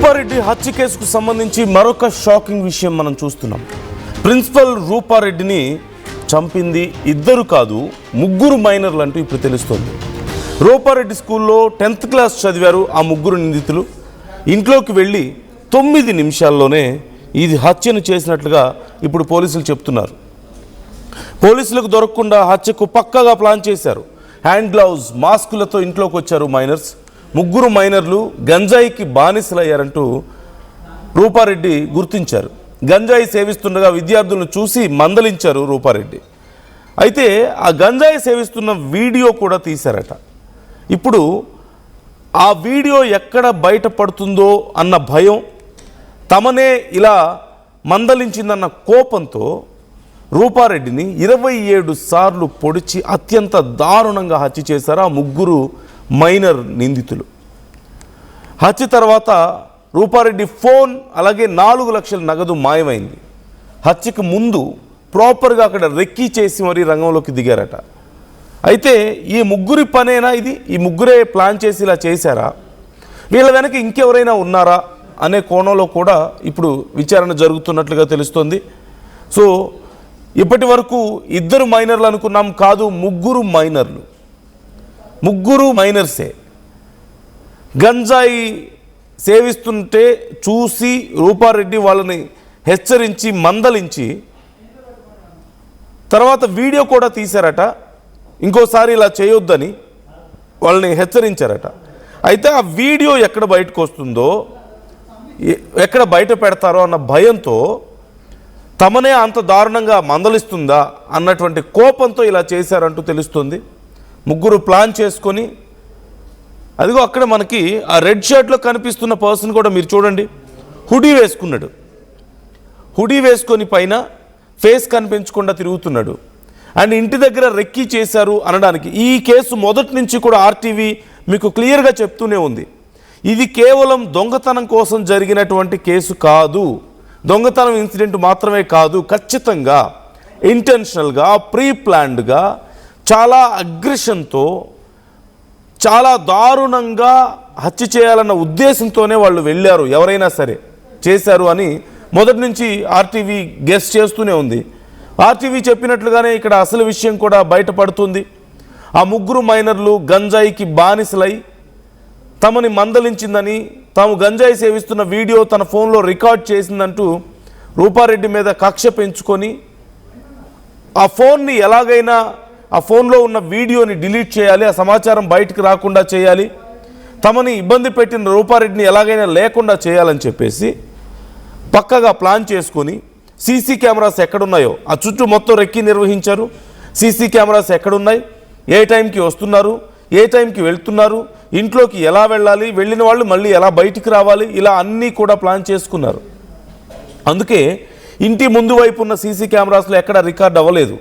రూపారెడ్డి హత్య కేసుకు సంబంధించి మరొక షాకింగ్ విషయం మనం చూస్తున్నాం. ప్రిన్సిపల్ రూపారెడ్డిని చంపింది ఇద్దరు కాదు, ముగ్గురు మైనర్లు అంటూ ఇప్పుడు తెలుస్తోంది. రూపారెడ్డి స్కూల్లో 10th క్లాస్ చదివారు ఆ ముగ్గురు నిందితులు. ఇంట్లోకి వెళ్ళి 9 నిమిషాల్లోనే ఇది హత్యను చేసినట్లుగా ఇప్పుడు పోలీసులు చెప్తున్నారు. పోలీసులకు దొరకకుండా హత్యకు పక్కాగా ప్లాన్ చేశారు. హ్యాండ్ గ్లౌజ్, మాస్కులతో ఇంట్లోకి వచ్చారు మైనర్స్. ముగ్గురు మైనర్లు గంజాయికి బానిసలయ్యారంటూ రూపారెడ్డి గుర్తించారు. గంజాయి సేవిస్తుండగా విద్యార్థులను చూసి మందలించారు రూపారెడ్డి. అయితే ఆ గంజాయి సేవిస్తున్న వీడియో కూడా తీశారట. ఇప్పుడు ఆ వీడియో ఎక్కడ బయటపడుతుందో అన్న భయం, తమనే ఇలా మందలించిందన్న కోపంతో రూపారెడ్డిని 27 సార్లు పొడిచి అత్యంత దారుణంగా హత్య చేశారు ఆ ముగ్గురు మైనర్ నిందితులు. హత్య తర్వాత రూపారెడ్డి ఫోన్ అలాగే 4 లక్షల నగదు మాయమైంది. హత్యకు ముందు ప్రాపర్గా అక్కడ రెక్కీ చేసి మరీ రంగంలోకి దిగారట. అయితే ఈ ముగ్గురి పనేనా ఇది? ఈ ముగ్గురే ప్లాన్ చేసి ఇలా చేశారా? వీళ్ళ వెనక ఇంకెవరైనా ఉన్నారా అనే కోణంలో కూడా ఇప్పుడు విచారణ జరుగుతున్నట్లుగా తెలుస్తోంది. సో ఇప్పటి వరకు 2 మైనర్లు అనుకున్నాం, కాదు ముగ్గురు మైనర్లు. ముగ్గురు మైనర్సే గంజాయి సేవిస్తుంటే చూసి రూపారెడ్డి వాళ్ళని హెచ్చరించి మందలించి తర్వాత వీడియో కూడా తీశారట. ఇంకోసారి ఇలా చేయొద్దని వాళ్ళని హెచ్చరించారట. అయితే ఆ వీడియో ఎక్కడ బయటకు వస్తుందో, ఎక్కడ బయట పెడతారో అన్న భయంతో తమనే అంత దారుణంగా మందలిస్తుందా అన్నటువంటి కోపంతో ఇలా చేశారంటూ తెలుస్తుంది. ముగ్గురు ప్లాన్ చేసుకొని, అదిగో అక్కడ మనకి ఆ రెడ్ షర్ట్లో కనిపిస్తున్న పర్సన్ కూడా మీరు చూడండి, హుడీ వేసుకున్నాడు. హుడీ వేసుకొని పైన ఫేస్ కనిపించకుండా తిరుగుతున్నాడు. అండ్ ఇంటి దగ్గర రెక్కీ చేశారు అనడానికి ఈ కేసు మొదటి నుంచి కూడా ఆర్టీవీ మీకు క్లియర్గా చెప్తూనే ఉంది. ఇది కేవలం దొంగతనం కోసం జరిగినటువంటి కేసు కాదు, దొంగతనం ఇన్సిడెంట్ మాత్రమే కాదు, ఖచ్చితంగా ఇంటెన్షనల్గా ప్రీ ప్లాన్డ్గా చాలా అగ్రెషన్తో చాలా దారుణంగా హత్య చేయాలన్న ఉద్దేశంతోనే వాళ్ళు వెళ్ళారు, ఎవరైనా సరే చేశారు అని మొదటి నుంచి ఆర్టీవీ గెస్ చేస్తూనే ఉంది. ఆర్టీవీ చెప్పినట్లుగానే ఇక్కడ అసలు విషయం కూడా బయటపడుతుంది. ఆ ముగ్గురు మైనర్లు గంజాయికి బానిసలై తమని మందలించిందని, తాము గంజాయి సేవిస్తున్న వీడియో తన ఫోన్లో రికార్డ్ చేసిందంటూ రూపారెడ్డి మీద కక్ష పెంచుకొని ఆ ఫోన్ని ఎలాగైనా ఆ ఫోన్లో ఉన్న వీడియోని డిలీట్ చేయాలి, ఆ సమాచారం బయటకు రాకుండా చేయాలి, తమని ఇబ్బంది పెట్టిన రూపారెడ్డిని ఎలాగైనా లేకుండా చేయాలని చెప్పేసి పక్కగా ప్లాన్ చేసుకొని సీసీ కెమెరాస్ ఎక్కడున్నాయో ఆ చుట్టూ మొత్తం రెక్కీ నిర్వహించారు. సీసీ కెమెరాస్ ఎక్కడున్నాయి, ఏ టైంకి వస్తున్నారు, ఏ టైంకి వెళ్తున్నారు, ఇంట్లోకి ఎలా వెళ్ళాలి, వెళ్ళిన వాళ్ళు మళ్ళీ ఎలా బయటికి రావాలి, ఇలా అన్నీ కూడా ప్లాన్ చేసుకున్నారు. అందుకే ఇంటి ముందు వైపు ఉన్న సీసీ కెమెరాస్లో ఎక్కడ రికార్డ్ అవ్వలేదు.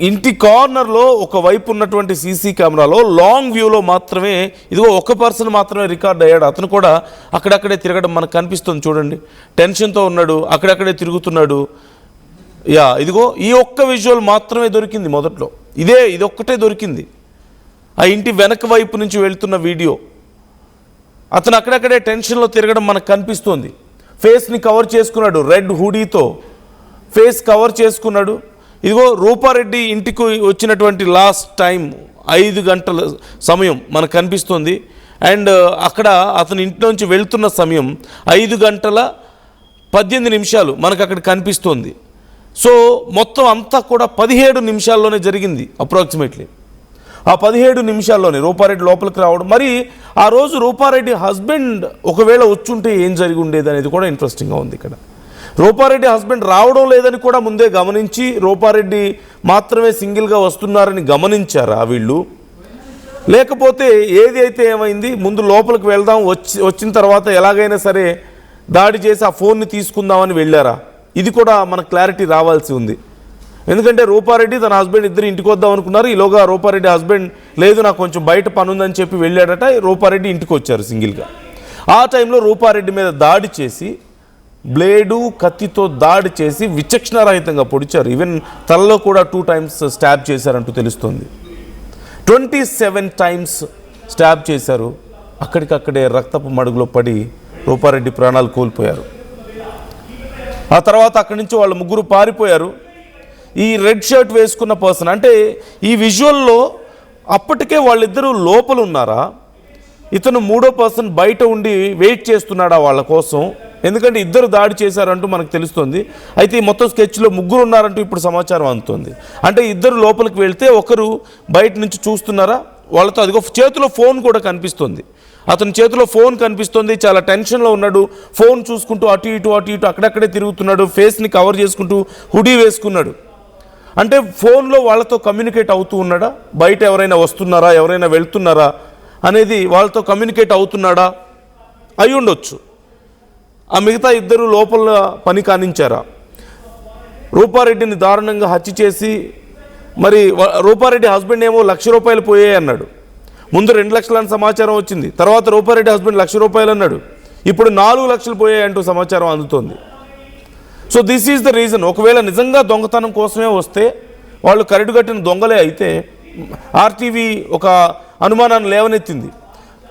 ఇంటి కార్నర్లో ఒక వైపు ఉన్నటువంటి సీసీ కెమెరాలో లాంగ్ వ్యూలో మాత్రమే ఇదిగో ఒక పర్సన్ మాత్రమే రికార్డ్ అయ్యాడు. అతను కూడా అక్కడక్కడే తిరగడం మనకు కనిపిస్తుంది చూడండి, టెన్షన్తో ఉన్నాడు, అక్కడక్కడే తిరుగుతున్నాడు. ఇదిగో ఈ ఒక్క విజువల్ మాత్రమే దొరికింది మొదట్లో, ఇది ఒక్కటే దొరికింది. ఆ ఇంటి వెనక వైపు నుంచి వెళ్తున్న వీడియో, అతను అక్కడక్కడే టెన్షన్లో తిరగడం మనకు కనిపిస్తోంది. ఫేస్ని కవర్ చేసుకున్నాడు, రెడ్ హుడీతో ఫేస్ కవర్ చేసుకున్నాడు. ఇదిగో రూపారెడ్డి ఇంటికి వచ్చినటువంటి లాస్ట్ టైం 5 గంటల సమయం మనకు కనిపిస్తుంది. అండ్ అక్కడ అతను ఇంటి నుంచి వెళ్తున్న సమయం 5 గంటల 18 నిమిషాలు మనకు అక్కడ కనిపిస్తుంది. సో మొత్తం అంతా కూడా 17 నిమిషాల్లోనే జరిగింది అప్రాక్సిమేట్లీ. ఆ 17 నిమిషాల్లోనే రూపారెడ్డి లోపలికి రావడం. మరి ఆ రోజు రూపారెడ్డి హస్బెండ్ ఒకవేళ వచ్చుంటే ఏం జరిగి ఉండేది అనేది కూడా ఇంట్రెస్టింగ్గా ఉంది. ఇక్కడ రూపారెడ్డి హస్బెండ్ రావడం లేదని కూడా ముందే గమనించి రూపారెడ్డి మాత్రమే సింగిల్గా వస్తున్నారని గమనించారా వీళ్ళు? లేకపోతే ఏది అయితే ఏమైంది, ముందు లోపలికి వెళ్దాం, వచ్చిన తర్వాత ఎలాగైనా సరే దాడి చేసి ఆ ఫోన్ని తీసుకుందామని వెళ్ళారా? ఇది కూడా మనకు క్లారిటీ రావాల్సి ఉంది. ఎందుకంటే రూపారెడ్డి తన హస్బెండ్ ఇద్దరు ఇంటికి వద్దాం అనుకున్నారు. ఈలోగా రూపారెడ్డి హస్బెండ్ లేదు నాకు కొంచెం బయట పని ఉందని చెప్పి వెళ్ళాడట. రూపారెడ్డి ఇంటికి వచ్చారు సింగిల్గా. ఆ టైంలో రూపారెడ్డి మీద దాడి చేసి, బ్లేడు కత్తితో దాడి చేసి విచక్షణారహితంగా పొడిచారు. ఈవెన్ తలలో కూడా 2 times స్టాబ్ చేశారంటూ తెలుస్తుంది. 27 times స్టాబ్ చేశారు. అక్కడికక్కడే రక్తపు మడుగులో పడి రూపారెడ్డి ప్రాణాలు కోల్పోయారు. ఆ తర్వాత అక్కడి నుంచి వాళ్ళ ముగ్గురు పారిపోయారు. ఈ రెడ్ షర్ట్ వేసుకున్న పర్సన్, అంటే ఈ విజువల్లో అప్పటికే వాళ్ళిద్దరూ లోపల ఉన్నారా, ఇతను మూడో పర్సన్ బయట ఉండి వెయిట్ చేస్తున్నాడా వాళ్ళ కోసం? ఎందుకంటే ఇద్దరు దాడి చేశారంటూ మనకు తెలుస్తుంది. అయితే ఈ మొత్తం స్కెచ్లో ముగ్గురు ఉన్నారంటూ ఇప్పుడు సమాచారం అందుతుంది. అంటే ఇద్దరు లోపలికి వెళ్తే ఒకరు బయట నుంచి చూస్తున్నారా వాళ్ళతో. అదిగో చేతిలో ఫోన్ కూడా కనిపిస్తుంది, అతని చేతిలో ఫోన్ కనిపిస్తుంది. చాలా టెన్షన్లో ఉన్నాడు, ఫోన్ చూసుకుంటూ అటు ఇటు అక్కడక్కడే తిరుగుతున్నాడు, ఫేస్ని కవర్ చేసుకుంటూ హుడీ వేసుకున్నాడు. అంటే ఫోన్లో వాళ్ళతో కమ్యూనికేట్ అవుతూ ఉన్నాడా, బయట ఎవరైనా వస్తున్నారా, ఎవరైనా వెళ్తున్నారా అనేది వాళ్ళతో కమ్యూనికేట్ అవుతున్నాడా? అయి ఉండొచ్చు. ఆ మిగతా ఇద్దరు లోపల పని కానించారా? రూపారెడ్డిని దారుణంగా హత్య చేసి, మరి రూపారెడ్డి హస్బెండ్ ఏమో ₹1,00,000 పోయాయి అన్నాడు. ముందు 2 లక్షలని సమాచారం వచ్చింది, తర్వాత రూపారెడ్డి హస్బెండ్ ₹1,00,000 అన్నాడు, ఇప్పుడు 4 లక్షలు పోయాయి అంటూ సమాచారం అందుతోంది. So this is the reason. ఒకవేళ నిజంగా దొంగతనం కోసమే వస్తే, వాళ్ళు కరడుగట్టిన దొంగలే అయితే, ఆర్టీవీ ఒక అనుమానాన్ని లేవనెత్తింది.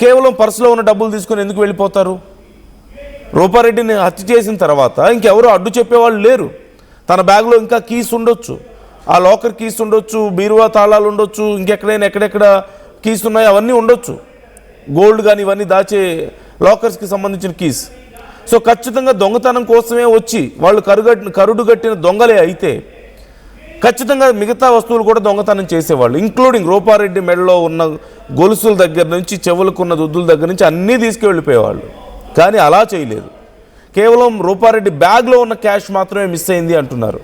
కేవలం పర్సులో ఉన్న డబ్బులు తీసుకొని ఎందుకు వెళ్ళిపోతారు? రూపారెడ్డిని హత్య చేసిన తర్వాత ఇంకెవరు అడ్డు చెప్పేవాళ్ళు లేరు. తన బ్యాగ్లో ఇంకా కీస్ ఉండొచ్చు, ఆ లాకర్ కీస్ ఉండొచ్చు, బీరువా తాళాలు ఉండొచ్చు, ఇంకెక్కడైనా ఎక్కడెక్కడ కీస్ ఉన్నాయి అవన్నీ ఉండొచ్చు, గోల్డ్ కానీ ఇవన్నీ దాచే లాకర్స్కి సంబంధించిన కీస్. సో ఖచ్చితంగా దొంగతనం కోసమే వచ్చి వాళ్ళు కరుడుగట్టిన దొంగలే అయితే ఖచ్చితంగా మిగతా వస్తువులు కూడా దొంగతనం చేసేవాళ్ళు, ఇంక్లూడింగ్ రూపారెడ్డి మెడలో ఉన్న గొలుసుల దగ్గర నుంచి చెవులకున్న దుద్దుల దగ్గర నుంచి అన్నీ తీసుకువెళ్ళిపోయేవాళ్ళు. కానీ అలా చేయలేదు. కేవలం రూపారెడ్డి బ్యాగ్లో ఉన్న క్యాష్ మాత్రమే మిస్ అయింది అంటున్నారు.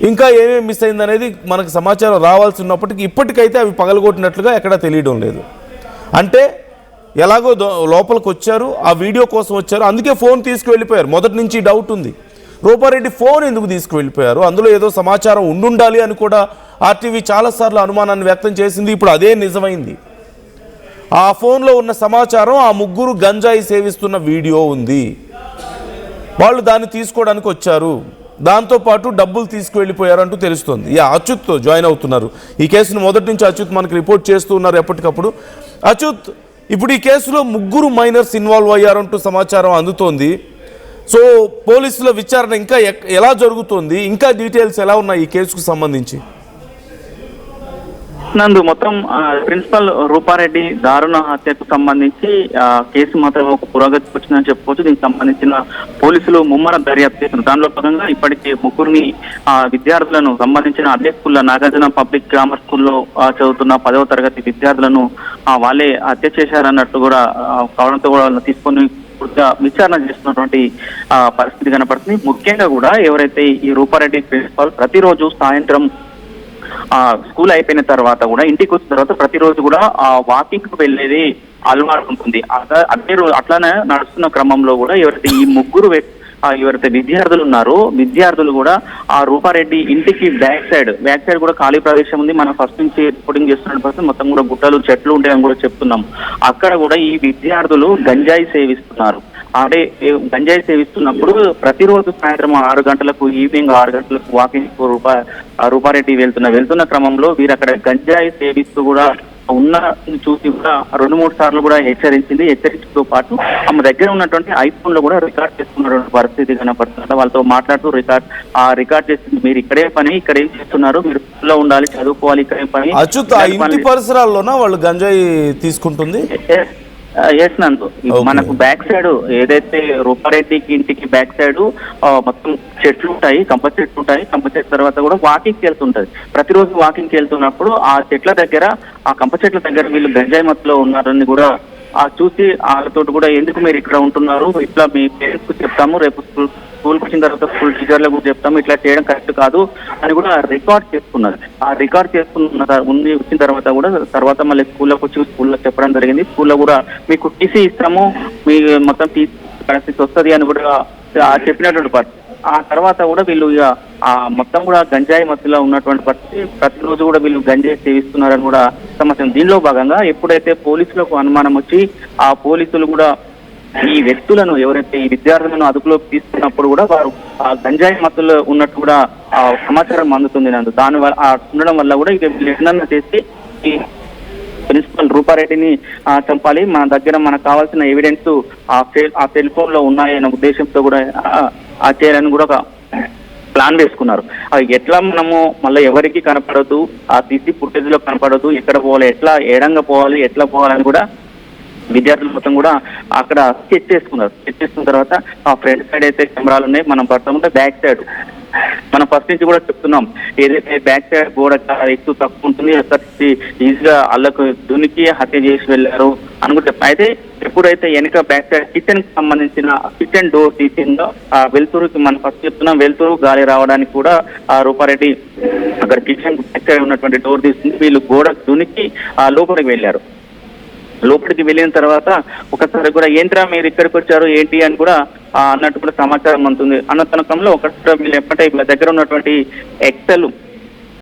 ఇంకా ఏమేమి మిస్ అయింది అనేది మనకు సమాచారం రావాల్సి ఉన్నప్పటికీ ఇప్పటికైతే అవి పగలగొట్టినట్లుగా ఎక్కడా తెలియడం లేదు. అంటే ఎలాగో లోపలికి వచ్చారు, ఆ వీడియో కోసం వచ్చారు, అందుకే ఫోన్ తీసుకువెళ్ళిపోయారు. మొదటి నుంచి డౌట్ ఉంది, రూపారెడ్డి ఫోన్ ఎందుకు తీసుకువెళ్ళిపోయారు, అందులో ఏదో సమాచారం ఉండాలి అని కూడా ఆర్టీవీ చాలాసార్లు అనుమానాన్ని వ్యక్తం చేసింది. ఇప్పుడు అదే నిజమైంది. ఆ ఫోన్లో ఉన్న సమాచారం, ఆ ముగ్గురు గంజాయి సేవిస్తున్న వీడియో ఉంది, వాళ్ళు దాన్ని తీసుకోవడానికి వచ్చారు, దాంతోపాటు డబ్బులు తీసుకువెళ్ళిపోయారు అంటూ తెలుస్తుంది. అచ్యుత్తో జాయిన్ అవుతున్నారు ఈ కేసును. మొదటి నుంచి అచ్యుత్ మనకు రిపోర్ట్ చేస్తూ ఉన్నారు ఎప్పటికప్పుడు. అచ్యుత్, ఇప్పుడు ఈ కేసులో ముగ్గురు మైనర్స్ ఇన్వాల్వ్ అయ్యారంటూ సమాచారం అందుతోంది. సో పోలీసుల విచారణ ఇంకా ఎలా జరుగుతోంది, ఇంకా డీటెయిల్స్ ఎలా ఉన్నాయి ఈ కేసుకు సంబంధించి? నందు, మొత్తం ప్రిన్సిపల్ రూపారెడ్డి దారుణ హత్యకు సంబంధించి కేసు మాత్రం ఒక పురోగతికి వచ్చిందని చెప్పుకోవచ్చు. దీనికి సంబంధించిన పోలీసులు ముమ్మర దర్యాప్తు చేస్తున్నారు. దానిలో భాగంగా ఇప్పటికే ముగ్గురిని విద్యార్థులను సంబంధించిన అదే స్కూల్లో, నాగార్జున పబ్లిక్ గ్రామర్ స్కూల్లో చదువుతున్న 10వ తరగతి విద్యార్థులను వాళ్ళే హత్య చేశారన్నట్టు కూడా కావడంతో కూడా తీసుకొని పూర్తిగా విచారణ చేస్తున్నటువంటి పరిస్థితి కనపడుతుంది. ముఖ్యంగా కూడా ఎవరైతే ఈ రూపారెడ్డి ప్రిన్సిపల్ ప్రతిరోజు సాయంత్రం స్కూల్ అయిపోయిన తర్వాత కూడా ఇంటికి వచ్చిన తర్వాత ప్రతిరోజు కూడా వాకింగ్ కు వెళ్ళేది అలవాటు ఉంటుంది. అదే రోజు అట్లానే నడుస్తున్న క్రమంలో కూడా ఎవరైతే ఈ ముగ్గురు ఎవరైతే విద్యార్థులు ఉన్నారో విద్యార్థులు కూడా ఆ రూపారెడ్డి ఇంటికి బ్యాక్ సైడ్ కూడా ఖాళీ ప్రదేశం ఉంది. మనం ఫస్ట్ నుంచి రిపోర్టింగ్ చేస్తున్న పరిస్థితి మొత్తం కూడా గుట్టలు చెట్లు ఉంటాయని కూడా చెప్తున్నాం. అక్కడ కూడా ఈ విద్యార్థులు గంజాయి సేవిస్తున్నారు. అంటే గంజాయి సేవిస్తున్నప్పుడు ప్రతిరోజు సాయంత్రం 6 గంటలకు, ఈవినింగ్ 6 గంటలకు వాకింగ్ రూపారెడ్డి వెళ్తున్న క్రమంలో వీరు అక్కడ గంజాయి సేవిస్తూ కూడా ఉన్న చూసి కూడా 2-3 సార్లు కూడా హెచ్చరించడంతో పాటు ఆమె దగ్గర ఉన్నటువంటి ఐఫోన్ లో కూడా రికార్డ్ చేసుకున్నటువంటి పరిస్థితి కనపడుతుంది. వాళ్ళతో మాట్లాడుతూ రికార్డ్ చేస్తుంది, మీరు ఇక్కడే పని, ఇక్కడ ఏం చేస్తున్నారు, మీరు స్కూల్లో ఉండాలి, చదువుకోవాలి, ఇక్కడే పని. ఇంటి పరిసరాల్లోనా వాళ్ళు గంజాయి తీసుకుంటుంది? ఎస్ నందు, మనకు బ్యాక్ సైడ్ ఏదైతే రూపారెడ్డికి ఇంటికి బ్యాక్ సైడ్ మొత్తం చెట్లు ఉంటాయి, కంప చెట్ల తర్వాత కూడా వాకింగ్కి వెళ్తుంటది. ప్రతిరోజు వాకింగ్కి వెళ్తున్నప్పుడు ఆ కంప చెట్ల దగ్గర వీళ్ళు గంజాయి మత్తులో ఉన్నారని కూడా చూసి వాళ్ళతో కూడా ఎందుకు మీరు ఇక్కడ ఉంటున్నారు, ఇట్లా మీ పేరెంట్స్ కు చెప్తాము, రేపు స్కూల్కి వచ్చిన తర్వాత స్కూల్ టీచర్లకు కూడా చెప్తాము, ఇట్లా చేయడం కరెక్ట్ కాదు అని కూడా రికార్డ్ చేసుకున్నారు. ఆ రికార్డ్ వచ్చిన తర్వాత మళ్ళీ స్కూల్లోకి వచ్చి స్కూల్లో చెప్పడం జరిగింది. స్కూల్లో కూడా మీకు టీసీ ఇస్తాము, మీ మొత్తం టీసీ పరిస్థితి వస్తుంది అని కూడా చెప్పినటువంటి పరిస్థితి. ఆ తర్వాత కూడా వీళ్ళు మొత్తం కూడా గంజాయి మత్తులో ఉన్నటువంటి పరిస్థితి. ప్రతిరోజు కూడా వీళ్ళు గంజాయి సేవిస్తున్నారని కూడా సమస్య. దీనిలో భాగంగా ఎప్పుడైతే పోలీసులకు అనుమానం వచ్చి ఆ పోలీసులు కూడా ఈ వ్యక్తులను ఎవరైతే ఈ విద్యార్థులను అదుపులోకి తీసుకున్నప్పుడు కూడా వారు ఆ గంజాయి మత్తులో ఉన్నట్టు కూడా సమాచారం అందుతుంది. దాని వల్ల ఉండడం వల్ల కూడా ఇది నిర్ణయం చేసి ప్రిన్సిపల్ రూపారెడ్డిని చంపాలి, మన దగ్గర మనకు కావాల్సిన ఎవిడెన్స్ ఆ సెల్ ఫోన్ లో ఉన్నాయన్న ఉద్దేశంతో కూడా చేయాలని కూడా ఒక ప్లాన్ వేసుకున్నారు. అది ఎట్లా మనము మళ్ళీ ఎవరికి కనపడదు, ఆ సీసీ ఫుటేజ్ లో కనపడదు, ఎక్కడ పోవాలి, ఎట్లా ఏడంగా పోవాలి, ఎట్లా పోవాలని కూడా విద్యార్థులు మొత్తం కూడా అక్కడ స్కెచ్ చేసుకున్నారు. స్కెచ్ చేసుకున్న తర్వాత ఆ ఫ్రంట్ సైడ్ అయితే కెమెరాలు ఉన్నాయి, మనం పడతామంటే బ్యాక్ సైడ్ మనం ఫస్ట్ నుంచి కూడా చెప్తున్నాం, ఏదైతే బ్యాక్ సైడ్ గోడ ఎక్కువ తక్కువ ఉంటుంది, అక్కడ ఈజీగా అల్లకు దునికి హత్య చేసి వెళ్ళారు అనుకుంటే, అయితే ఎప్పుడైతే వెనక బ్యాక్ సైడ్ కిచెన్ కి సంబంధించిన కిచెన్ డోర్ తీసిందో ఆ వెలుతురుకి మనం ఫస్ట్ చెప్తున్నాం, వెలుతురు గాలి రావడానికి కూడా ఆ రూపారెడ్డి అక్కడ కిచెన్ బ్యాక్ సైడ్ ఉన్నటువంటి డోర్ తీసింది. వీళ్ళు గోడ దునికి లోపలికి వెళ్ళారు. లోపలికి వెళ్ళిన తర్వాత ఒకసారి కూడా ఏంట్రా మీరు ఇక్కడికి వచ్చారు ఏంటి అని కూడా అన్నట్టు కూడా సమాచారం అందుతుంది. అన్న తనకంలో ఒకసారి వీళ్ళు ఎప్పటి వీళ్ళ దగ్గర ఉన్నటువంటి ఎక్సెల్